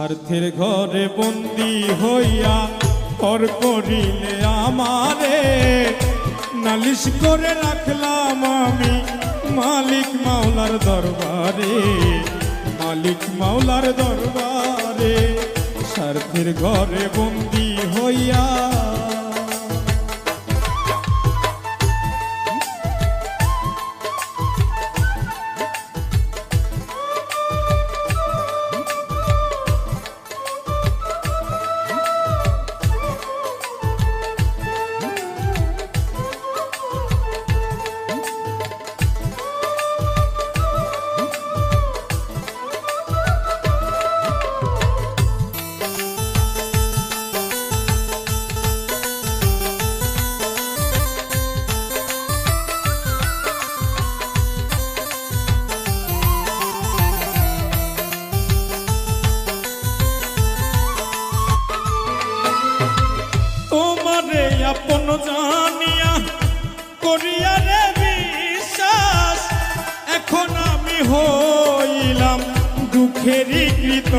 স্বার্থের ঘরে বন্দি হইয়া পর করিলে আমারে নালিশ করে রাখলাম আমি মালিক মাওলার দরবারে, মালিক মাওলার দরবারে। স্বার্থের ঘরে বন্দি হইয়া আপন জানিয়া করিয়া রে বিশ্বাস, এখন আমি হইলাম দুঃখেরই কৃত